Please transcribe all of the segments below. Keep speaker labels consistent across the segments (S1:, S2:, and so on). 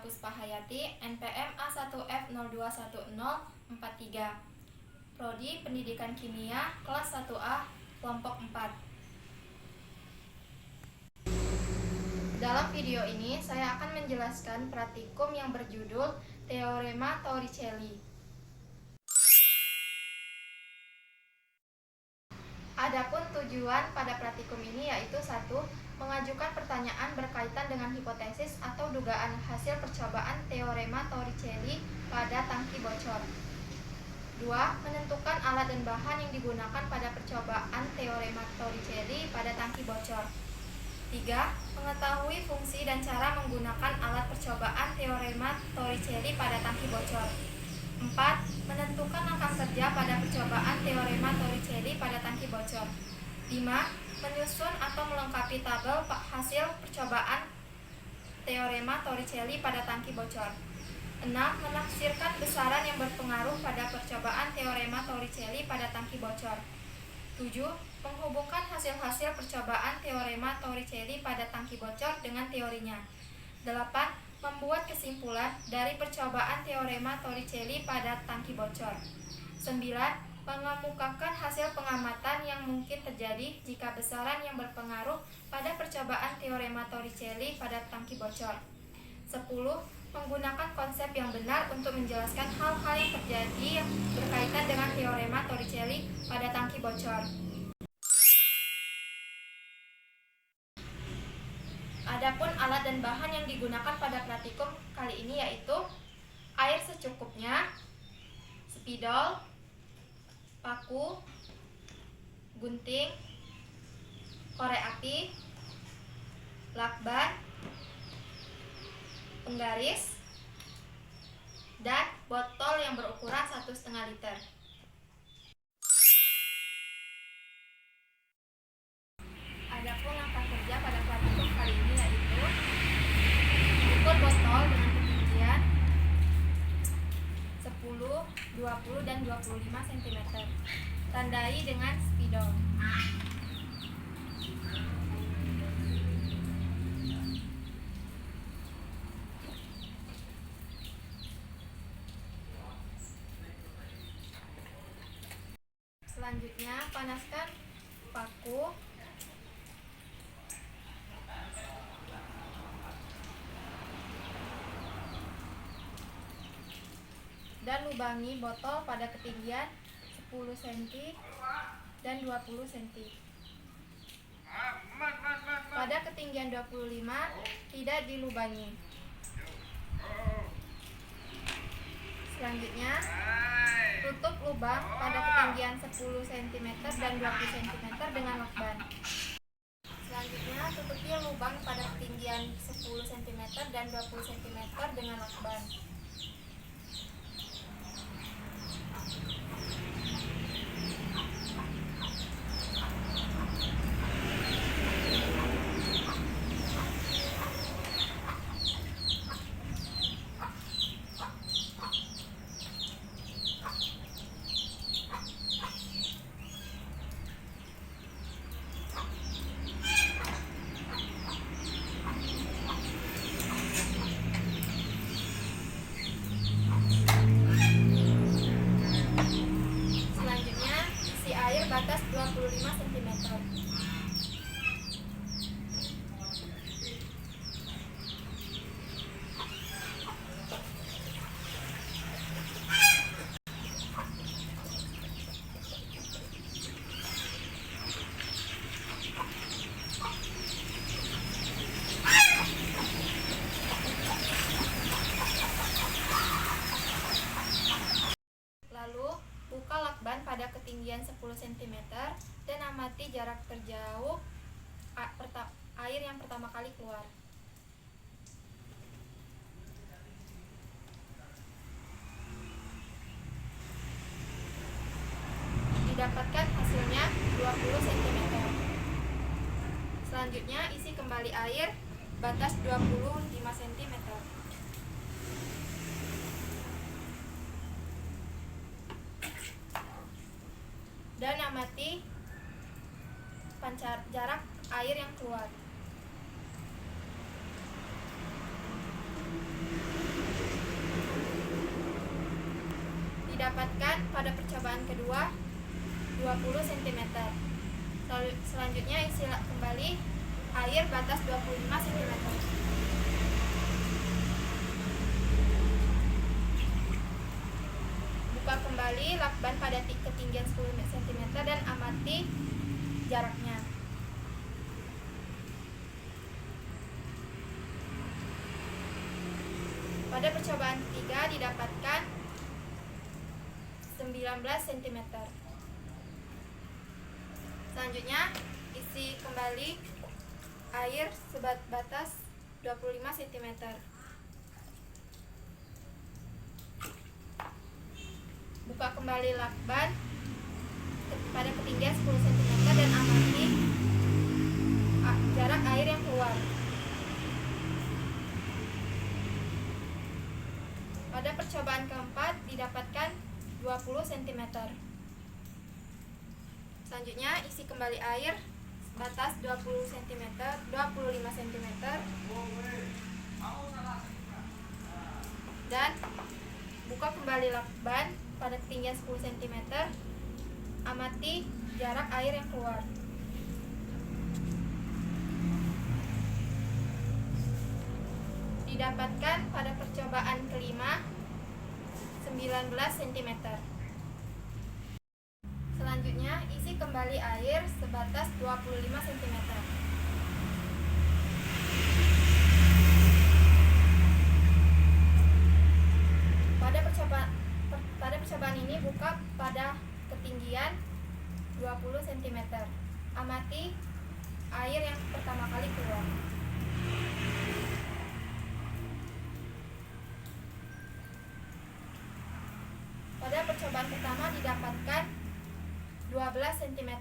S1: Puspahayati, NPM A1F021043, Prodi Pendidikan Kimia, kelas 1A, kelompok 4. Dalam video ini, saya akan menjelaskan praktikum yang berjudul Teorema Torricelli. Adapun tujuan pada praktikum ini yaitu 1. Mengajukan pertanyaan berkaitan dengan hipotesis atau dugaan hasil percobaan teorema Torricelli pada tangki bocor. 2. Menentukan alat dan bahan yang digunakan pada percobaan teorema Torricelli pada tangki bocor. 3. Mengetahui fungsi dan cara menggunakan alat percobaan teorema Torricelli pada tangki bocor. 4. Menentukan langkah kerja pada percobaan teorema Torricelli pada tangki bocor. 5. Menyusun atau melengkapi tabel hasil percobaan teorema Torricelli pada tangki bocor. 6. Menafsirkan besaran yang berpengaruh pada percobaan teorema Torricelli pada tangki bocor. 7. Menghubungkan hasil-hasil percobaan teorema Torricelli pada tangki bocor dengan teorinya. 8. Membuat kesimpulan dari percobaan teorema Torricelli pada tangki bocor. 9. Mengemukakan hasil pengamatan yang mungkin terjadi jika besaran yang berpengaruh pada percobaan teorema Torricelli pada tangki bocor. 10. Menggunakan konsep yang benar untuk menjelaskan hal-hal yang terjadi yang berkaitan dengan teorema Torricelli pada tangki bocor. Adapun alat dan bahan yang digunakan pada praktikum kali ini yaitu air secukupnya, spidol, paku, gunting, korek api, lakban, penggaris, dan botol yang berukuran 1,5 liter. Adapun langkah kerja pada praktikum kali ini yaitu ukur botol dengan ketinggian 10, 20, dan 25 cm. Tandai dengan spidol. Selanjutnya, panaskan paku. Dan lubangi botol pada ketinggian 10 cm dan 20 cm. Pada ketinggian 25 tidak dilubangi. Selanjutnya, tutup lubang pada ketinggian 10 cm dan 20 cm dengan lakban. Selanjutnya, tutupi lubang pada ketinggian 10 cm dan 20 cm dengan lakban. Batas 25 cm. Lalu, buka lakban pada ketinggian 10 cm dan amati jarak terjauh air yang pertama kali keluar. Didapatkan hasilnya 20 cm. Selanjutnya, isi kembali air batas 25 cm. Dan amati jarak air yang keluar. didapatkan pada percobaan kedua 20 cm. Selanjutnya isi kembali air batas 25 cm. Buka kembali lakban pada ketinggian 10 cm dan amati jaraknya. Pada percobaan ketiga didapatkan 19 cm. Selanjutnya isi kembali air sebatas 25 cm. Buka kembali lakban pada ketinggian 10 cm dan amati jarak air yang keluar. Pada percobaan keempat didapatkan 20 cm. Selanjutnya isi kembali air batas 25 cm dan buka kembali lakban pada ketinggian 10 cm. Amati jarak air yang keluar. Didapatkan pada percobaan kelima 19 cm. Selanjutnya isi kembali air sebatas 25 cm. Pada percobaan ini buka pada ketinggian 20 cm. Amati air yang pertama kali keluar. Pada percobaan pertama didapatkan 12 cm.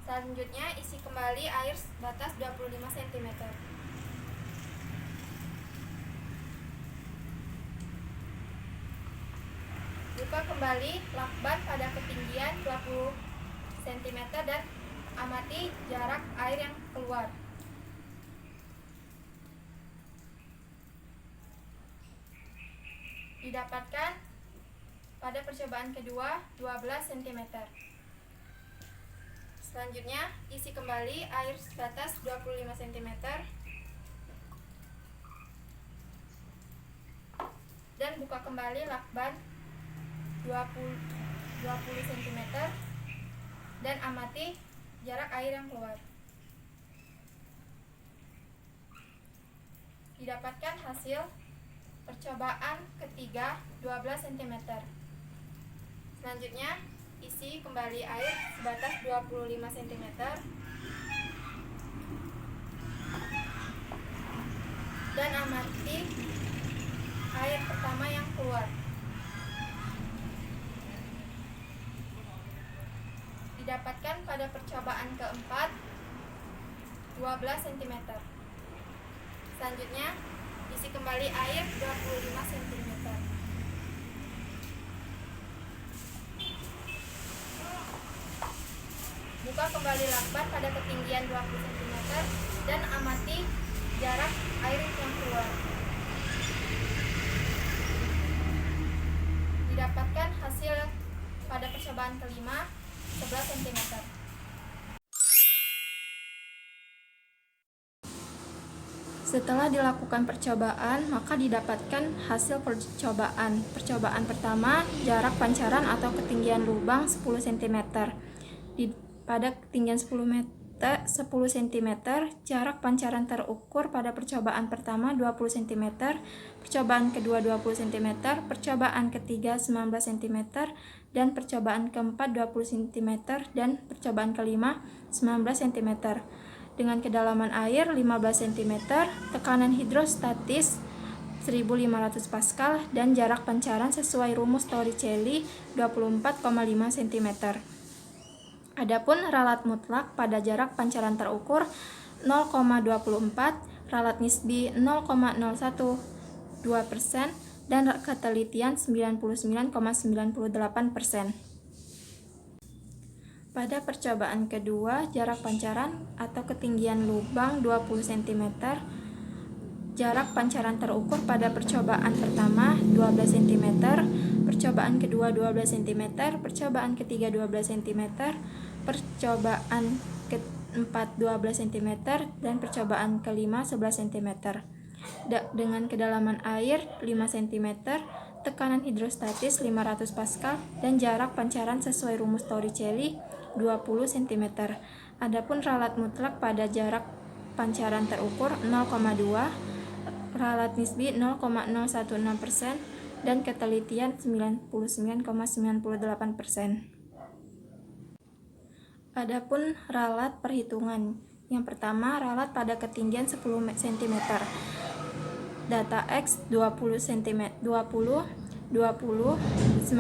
S1: Selanjutnya isi kembali air batas 25 cm. Buka kembali lakban pada ketinggian 20 cm dan amati jarak air yang keluar. Didapatkan pada percobaan kedua 12 cm. Selanjutnya isi kembali air sebatas 25 cm dan buka kembali lakban 20 cm dan amati jarak air yang keluar. Didapatkan hasil percobaan ketiga 12 cm. Selanjutnya isi kembali air sebatas 25 cm dan amati air pertama yang keluar. Didapatkan pada percobaan keempat 12 cm. Selanjutnya isi kembali air 25 cm. Buka kembali lakban pada ketinggian 20 cm dan amati jarak air yang keluar. Didapatkan hasil pada percobaan kelima 11 cm. Setelah dilakukan percobaan, maka didapatkan hasil percobaan. Percobaan pertama, jarak pancaran atau ketinggian lubang 10 cm. Pada ketinggian 10 cm, jarak pancaran terukur pada percobaan pertama 20 cm, percobaan kedua 20 cm, percobaan ketiga 19 cm, dan percobaan keempat 20 cm, dan percobaan kelima 19 cm. Dengan kedalaman air 15 cm, tekanan hidrostatis 1500 Pascal, dan jarak pancaran sesuai rumus Torricelli 24,5 cm. Adapun ralat mutlak pada jarak pancaran terukur 0,24, ralat nisbi 0,012%, dan ketelitian 99,98%. Pada percobaan kedua, jarak pancaran atau ketinggian lubang 20 cm, Jarak pancaran terukur pada percobaan pertama 12 cm, percobaan kedua 12 cm, percobaan ketiga 12 cm, percobaan keempat 12 cm, dan percobaan kelima 11 cm. Dengan kedalaman air 5 cm, tekanan hidrostatis 500 Pascal, dan jarak pancaran sesuai rumus Torricelli 20 cm. Adapun ralat mutlak pada jarak pancaran terukur 0,2, ralat nisbi 0,016%, dan ketelitian 99,98%. Adapun ralat perhitungan. Yang pertama, ralat pada ketinggian 10 cm. Data X 20 cm, 20, 20, 19, 20,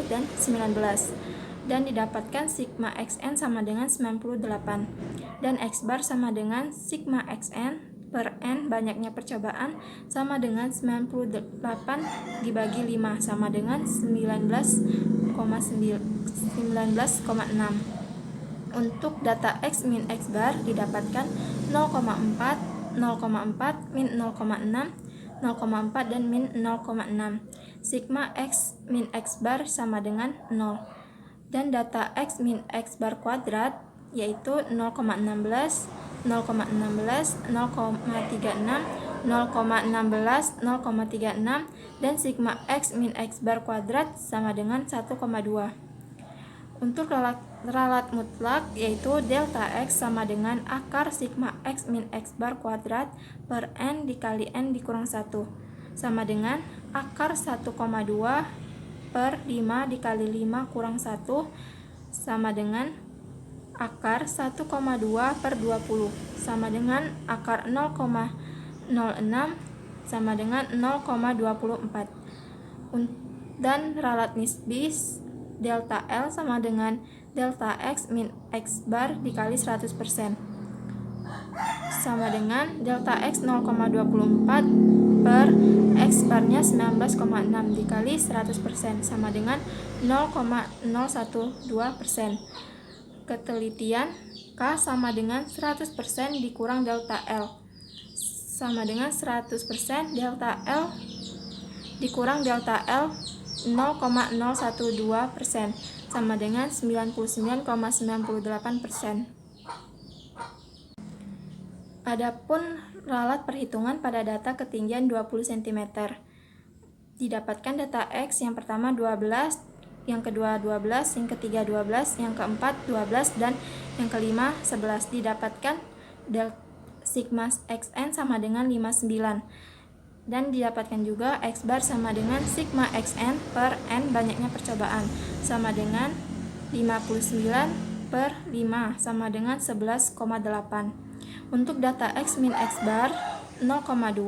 S1: dan 19. Dan didapatkan sigma xn sama dengan 98. Dan x bar sama dengan sigma xn per n banyaknya percobaan sama dengan 98 dibagi 5 sama dengan 19,6. Untuk data x min x bar didapatkan 0,4, 0,4, min 0,6, 0,4, dan min 0,6. Sigma x min x bar sama dengan 0. Dan data x min x bar kuadrat yaitu 0,16, 0,16, 0,36, 0,16, 0,36, dan sigma x min x bar kuadrat sama dengan 1,2. Untuk ralat mutlak yaitu delta x sama dengan akar sigma x min x bar kuadrat per n dikali n dikurang 1 sama dengan akar 1,2 per 5 dikali 5 kurang 1 sama dengan akar 1,2 per 20 sama dengan akar 0,06 sama dengan 0,24. Dan ralat nisbi delta L sama dengan delta x min x bar dikali 100% sama dengan delta x 0,24 per x barnya 19,6 dikali 100% sama dengan 0,012%. Ketelitian K sama dengan 100% dikurang delta L sama dengan 100% delta L dikurang delta L 0,012% sama dengan 99,98%. Adapun ralat perhitungan pada data ketinggian 20 cm. Didapatkan data X yang pertama 12, yang kedua 12, yang ketiga 12, yang keempat 12, dan yang kelima 11. Didapatkan sigma xn sama dengan 59. Dan didapatkan juga x bar sama dengan sigma xn per n banyaknya percobaan sama dengan 59 per 5 sama dengan 11,8. Untuk data x min x bar 0,2,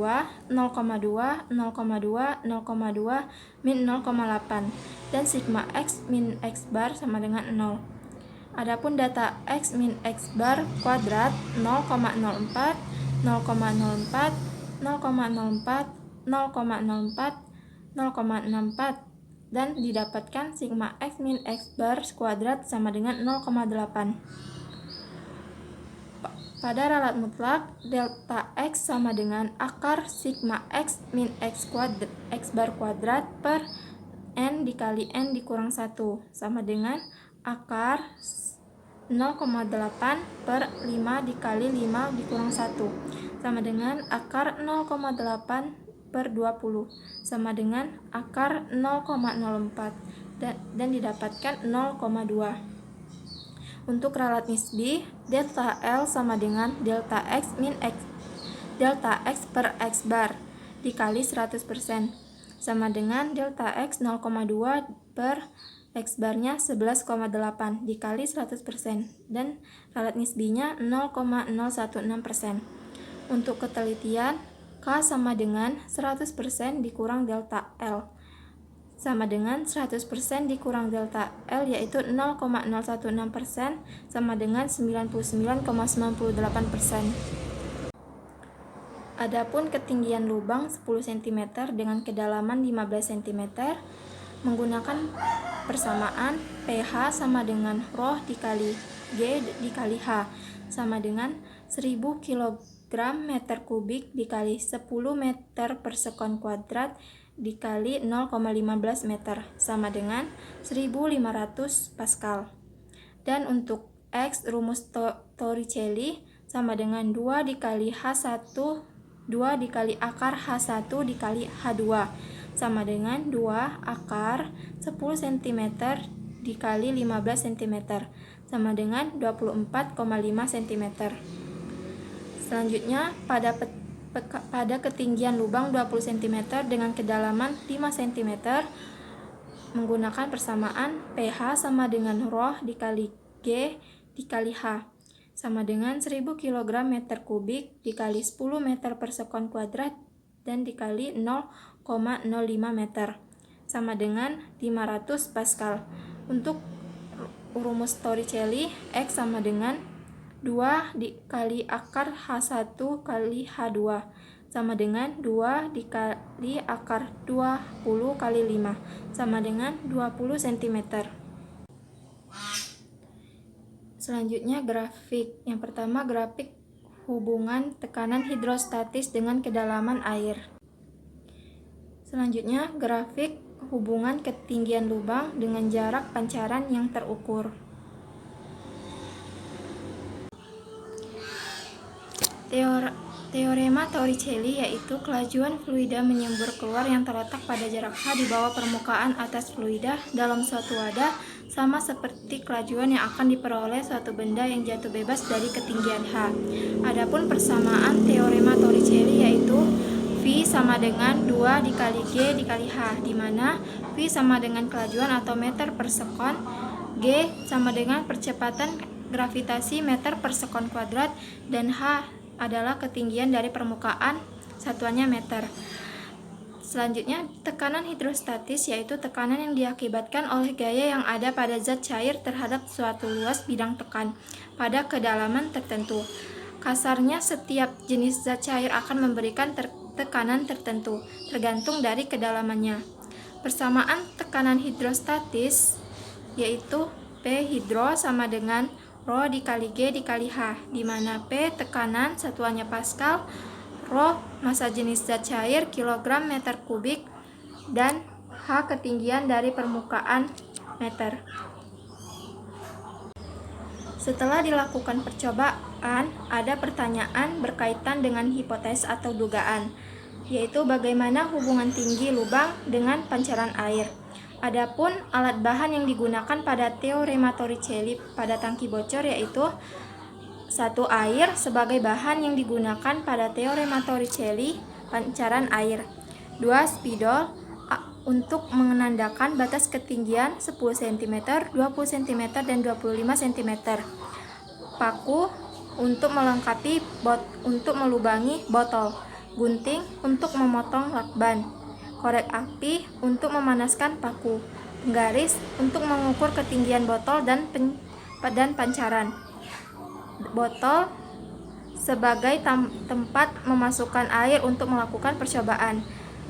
S1: 0,2, 0,2, 0,2, min 0,8, dan sigma x min x bar sama dengan 0. Adapun data x min x bar kuadrat 0,04, 0,04, 0,04, 0,04, 0,64, dan didapatkan sigma x min x bar kuadrat sama dengan 0,8. Pada ralat mutlak, delta x sama dengan akar sigma x min x bar kuadrat per n dikali n dikurang 1 sama dengan akar 0,8 per 5 dikali 5 dikurang 1 sama dengan akar 0,8 per 20 sama dengan akar 0,04 dan didapatkan 0,2. Untuk ralat nisbi, delta L sama dengan delta x min x delta x per x bar dikali 100% sama dengan delta x 0,2 per x barnya 11,8 dikali 100% dan ralat nisbinya 0,016%. Untuk ketelitian K sama dengan 100% dikurang delta L sama dengan 100% dikurang delta L yaitu 0,016% sama dengan 99,98%. Adapun ketinggian lubang 10 cm dengan kedalaman 15 cm menggunakan persamaan pH sama dengan ρ dikali G dikali H sama dengan 1000 kg
S2: gram meter kubik dikali 10 meter per sekon kuadrat dikali 0,15 meter sama dengan 1500 Pascal. Dan untuk X, rumus Torricelli sama dengan 2 dikali H1, 2 dikali akar H1 dikali H2 sama dengan 2 akar 10 cm dikali 15 cm sama dengan 24,5 cm. Selanjutnya, pada ketinggian lubang 20 cm dengan kedalaman 5 cm, menggunakan persamaan pH sama dengan ρ dikali G dikali H sama dengan 1000 kg meter kubik dikali 10 meter per sekon kuadrat dan dikali 0,05 meter sama dengan 500 Pascal. Untuk rumus Torricelli, X sama dengan 2 dikali akar H1 kali H2 sama dengan 2 dikali akar 20 kali 5 sama dengan 20 cm. Selanjutnya grafik. Yang pertama, grafik hubungan tekanan hidrostatis dengan kedalaman air. Selanjutnya, grafik hubungan ketinggian lubang dengan jarak pancaran yang terukur. Teorema Torricelli yaitu kelajuan fluida menyembur keluar yang terletak pada jarak H di bawah permukaan atas fluida dalam suatu wadah sama seperti kelajuan yang akan diperoleh suatu benda yang jatuh bebas dari ketinggian H. Adapun persamaan teorema Torricelli yaitu V sama dengan 2 dikali G dikali H, di mana V sama dengan kelajuan atau meter per sekon, G sama dengan percepatan gravitasi meter per sekon kuadrat, dan H adalah ketinggian dari permukaan, satuannya meter. Selanjutnya, tekanan hidrostatis yaitu tekanan yang diakibatkan oleh gaya yang ada pada zat cair terhadap suatu luas bidang tekan pada kedalaman tertentu. Kasarnya, setiap jenis zat cair akan memberikan tekanan tertentu, tergantung dari kedalamannya. Persamaan tekanan hidrostatis yaitu P hidro sama dengan ρ dikali G dikali H, di mana P tekanan satuannya Pascal, ρ massa jenis zat cair kilogram meter kubik, dan H ketinggian dari permukaan meter. Setelah dilakukan percobaan, ada pertanyaan berkaitan dengan hipotesis atau dugaan, yaitu bagaimana hubungan tinggi lubang dengan pancaran air. Adapun alat bahan yang digunakan pada teorema Torricelli pada tangki bocor yaitu 1. Air sebagai bahan yang digunakan pada teorema Torricelli pancaran air. 2. Spidol untuk menandakan batas ketinggian 10 cm, 20 cm, dan 25 cm. Paku untuk melengkapi untuk melubangi botol. Gunting untuk memotong lakban. Korek api untuk memanaskan paku. Penggaris untuk mengukur ketinggian botol dan pancaran. Botol sebagai tempat memasukkan air untuk melakukan percobaan.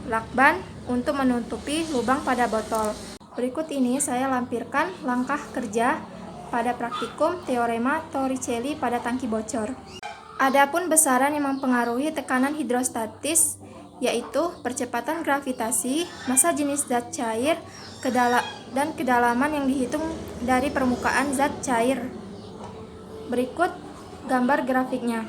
S2: Lakban untuk menutupi lubang pada botol. Berikut ini saya lampirkan langkah kerja pada praktikum teorema Torricelli pada tangki bocor. Adapun besaran yang mempengaruhi tekanan hidrostatis yaitu percepatan gravitasi, massa jenis zat cair, dan kedalaman yang dihitung dari permukaan zat cair. Berikut gambar grafiknya.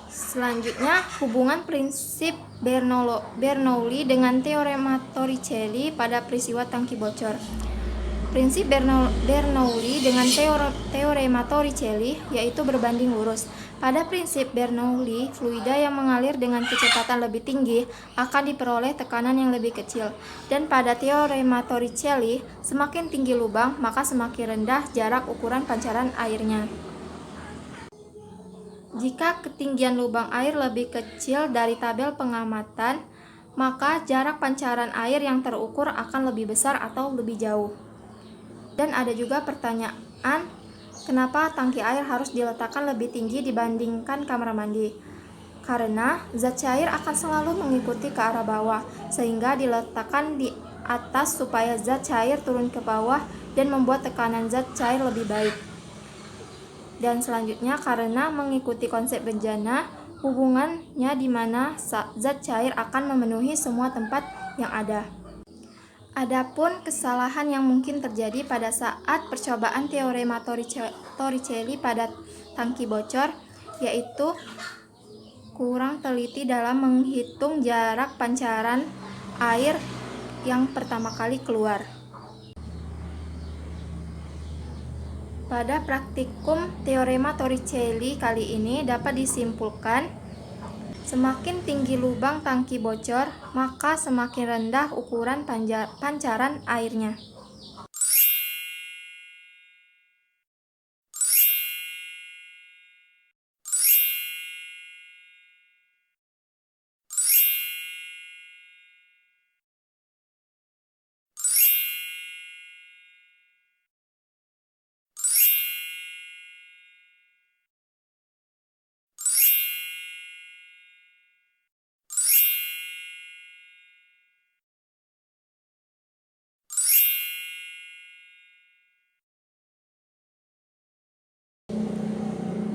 S2: Selanjutnya, hubungan prinsip Bernoulli dengan teorema Torricelli pada peristiwa tangki bocor. Prinsip Bernoulli dengan teorema Torricelli yaitu berbanding lurus. Pada prinsip Bernoulli, fluida yang mengalir dengan kecepatan lebih tinggi akan diperoleh tekanan yang lebih kecil. Dan pada teorema Torricelli, semakin tinggi lubang, maka semakin rendah jarak ukuran pancaran airnya. Jika ketinggian lubang air lebih kecil dari tabel pengamatan, maka jarak pancaran air yang terukur akan lebih besar atau lebih jauh. Dan ada juga pertanyaan, kenapa tangki air harus diletakkan lebih tinggi dibandingkan kamar mandi? Karena zat cair akan selalu mengikuti ke arah bawah, sehingga diletakkan di atas supaya zat cair turun ke bawah dan membuat tekanan zat cair lebih baik. Dan selanjutnya, karena mengikuti konsep bejana, hubungannya di mana zat cair akan memenuhi semua tempat yang ada. Adapun kesalahan yang mungkin terjadi pada saat percobaan teorema Torricelli pada tangki bocor, yaitu kurang teliti dalam menghitung jarak pancaran air yang pertama kali keluar. Pada praktikum teorema Torricelli kali ini dapat disimpulkan, semakin tinggi lubang tangki bocor, maka semakin rendah ukuran pancaran airnya.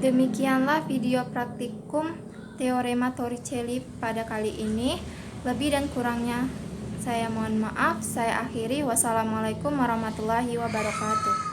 S2: Demikianlah video praktikum teorema Torricelli pada kali ini. Lebih dan kurangnya saya mohon maaf. Saya akhiri. Wassalamualaikum warahmatullahi wabarakatuh.